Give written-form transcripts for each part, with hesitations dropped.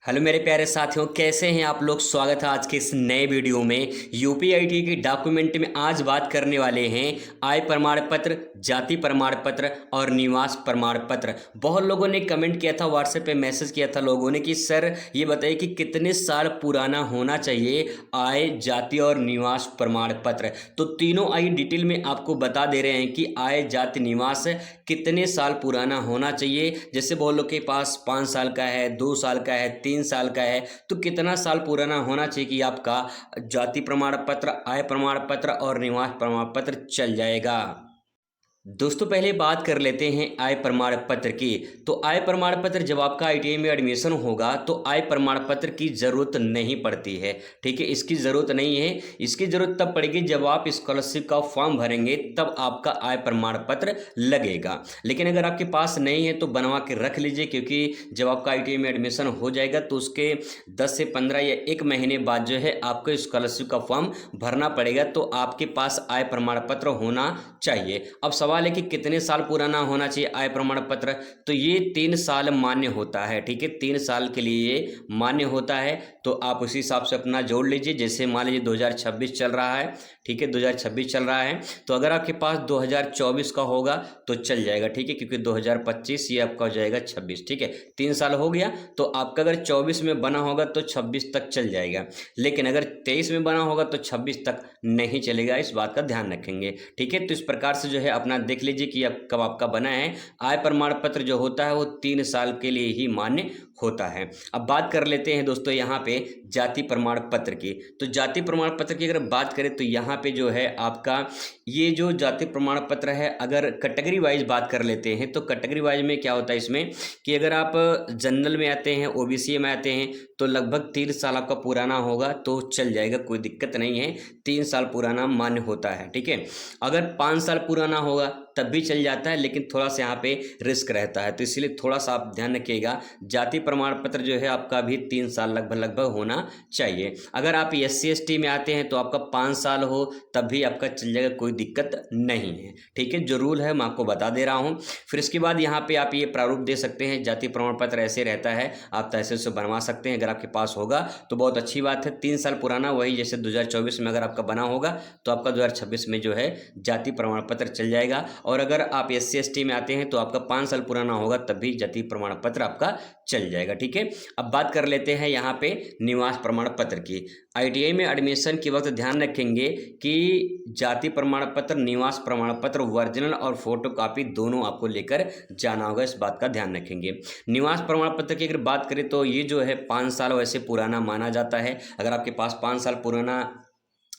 Hello मेरे प्यारे साथियों, कैसे हैं आप लोग। स्वागत है आज के इस नए वीडियो में। यूपीआईटी के डॉक्यूमेंट में आज बात करने वाले हैं आय प्रमाण पत्र, जाति प्रमाण पत्र और निवास प्रमाण पत्र। बहुत लोगों ने कमेंट किया था, व्हाट्सएप पे मैसेज किया था लोगों ने कि सर ये बताइए कि कितने साल पुराना होना चाहिए आय, जाति और निवास प्रमाण पत्र। तो तीनों आइए डिटेल में आपको बता दे रहे हैं कि आय, जाति, निवास कितने साल पुराना होना चाहिए। जैसे बहुत लोग के पास 5 साल का है, 2 साल का है, 3 साल का है, तो कितना साल पुराना होना चाहिए कि आपका जाति प्रमाण पत्र, आय प्रमाण पत्र और निवास प्रमाण पत्र चल जाएगा। दोस्तों पहले बात कर लेते हैं आय प्रमाण पत्र की। तो आय प्रमाण पत्र जब आपका आईटीआई में एडमिशन होगा तो आय प्रमाण पत्र की ज़रूरत नहीं पड़ती है। ठीक है, इसकी ज़रूरत नहीं है। इसकी ज़रूरत तब पड़ेगी जब आप स्कॉलरशिप का फॉर्म भरेंगे, तब आपका आय प्रमाण पत्र लगेगा। लेकिन अगर आपके पास नहीं है तो बनवा के रख लीजिए, क्योंकि जब आपका आईटीआई में एडमिशन हो जाएगा तो उसके 10 से 15 या 1 महीने बाद जो है आपको स्कॉलरशिप का फॉर्म भरना पड़ेगा। तो आपके पास आय प्रमाण पत्र होना चाहिए। अब सवाल है कि कितने साल पुराना होना चाहिए आय प्रमाण पत्र। तो ये 3 साल मान्य होता है। ठीक है, 3 साल के लिए ये मान्य होता है। तो आप उसी हिसाब से अपना जोड़ लीजिए। जैसे मान लीजिए 2026 चल रहा है, ठीक है, 2026 चल रहा है, तो अगर आपके पास 2024 का होगा तो चल जाएगा। ठीक है, क्योंकि 2025 ये आपका हो जाएगा 26। ठीक है, 3 साल हो गया। तो आपका अगर 24 में बना होगा तो 26 तक चल जाएगा। लेकिन अगर 23 में बना होगा तो 26 तक नहीं चलेगा। इस बात का ध्यान रखेंगे। ठीक है, तो इस प्रकार से जो है अपना देख लीजिए कि अब कब आपका बना है। आय प्रमाण पत्र जो होता है वो 3 साल के लिए ही मान्य होता है। अब बात कर लेते हैं दोस्तों यहाँ पे जाति प्रमाण पत्र की। तो जाति प्रमाण पत्र की अगर बात करें तो यहाँ पे जो है आपका ये जो जाति प्रमाण पत्र है, अगर कैटेगरी वाइज बात कर लेते हैं तो कैटेगरी वाइज में क्या होता है इसमें कि अगर आप जनरल में आते हैं, ओबीसी में आते हैं, तो लगभग 3 साल आपका पुराना होगा तो चल जाएगा, कोई दिक्कत नहीं है। 3 साल पुराना मान्य होता है। ठीक है, अगर 5 साल पुराना होगा तब भी चल जाता है, लेकिन थोड़ा सा यहाँ पे रिस्क रहता है। तो इसलिए थोड़ा सा आप ध्यान रखिएगा। जाति प्रमाण पत्र जो है आपका भी 3 साल लगभग होना चाहिए। अगर आप SC/ST में आते हैं तो आपका 5 साल हो तब भी आपका चल जाएगा, कोई दिक्कत नहीं है। ठीक है, जो रूल है मैं आपको बता दे रहा हूँ। फिर इसके बाद यहाँ पे आप ये प्रारूप दे सकते हैं। जाति प्रमाण पत्र ऐसे रहता है, आप तहसील से बनवा सकते हैं। अगर आपके पास होगा तो बहुत अच्छी बात है। 3 साल पुराना, वही जैसे 2024 में अगर आपका बना होगा तो आपका 2026 में जो है जाति प्रमाण पत्र चल जाएगा। और अगर आप SC/ST में आते हैं तो आपका 5 साल पुराना होगा तब भी जाति प्रमाण पत्र आपका चल जाएगा। ठीक है, अब बात कर लेते हैं यहाँ पे निवास प्रमाण पत्र की। आईटीआई में एडमिशन के वक्त ध्यान रखेंगे कि जाति प्रमाण पत्र, निवास प्रमाण पत्र ओरिजिनल और फोटोकॉपी दोनों आपको लेकर जाना होगा। इस बात का ध्यान रखेंगे। निवास प्रमाण पत्र की अगर बात करें तो ये जो है 5 साल वैसे पुराना माना जाता है। अगर आपके पास 5 साल पुराना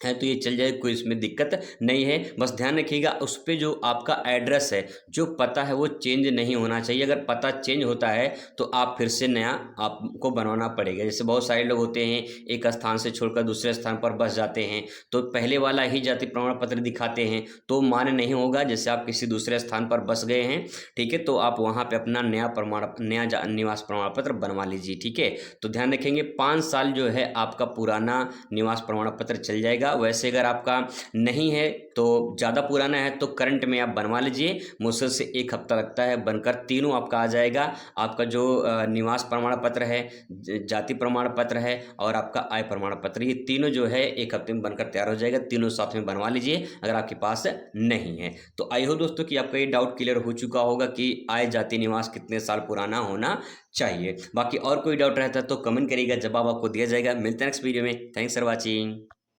है तो ये चल जाए, कोई इसमें दिक्कत नहीं है। बस ध्यान रखिएगा उस पर जो आपका एड्रेस है, जो पता है, वो चेंज नहीं होना चाहिए। अगर पता चेंज होता है तो आप फिर से नया आपको बनवाना पड़ेगा। जैसे बहुत सारे लोग होते हैं एक स्थान से छोड़कर दूसरे स्थान पर बस जाते हैं, तो पहले वाला ही जाति प्रमाण पत्र दिखाते हैं तो मान्य नहीं होगा। जैसे आप किसी दूसरे स्थान पर बस गए हैं, ठीक है, तो आप वहाँ पर अपना नया निवास प्रमाण पत्र बनवा लीजिए। ठीक है, तो ध्यान रखेंगे 5 साल जो है आपका पुराना निवास प्रमाण पत्र चल जाएगा। वैसे अगर आपका नहीं है तो ज़्यादा पुराना है तो करंट में आप बनवा लीजिए। मुश्किल से 1 हफ्ता लगता है, बनकर तीनों आपका आ जाएगा। आपका जो निवास प्रमाण पत्र है, जाति प्रमाण पत्र है और आपका आय प्रमाण पत्र, ये तीनों जो है 1 हफ्ते में बनकर तैयार हो जाएगा। तीनों साथ में बनवा लीजिए अगर आपके पास नहीं है तो। आई हो दोस्तों कि आपका ये डाउट क्लियर हो चुका होगा कि आय, जाति, निवास कितने साल पुराना होना चाहिए। बाकी और कोई डाउट रहता है तो कमेंट करिएगा, जवाब आपको दिया जाएगा। मिलते हैं नेक्स्ट वीडियो में। Thanks for watching.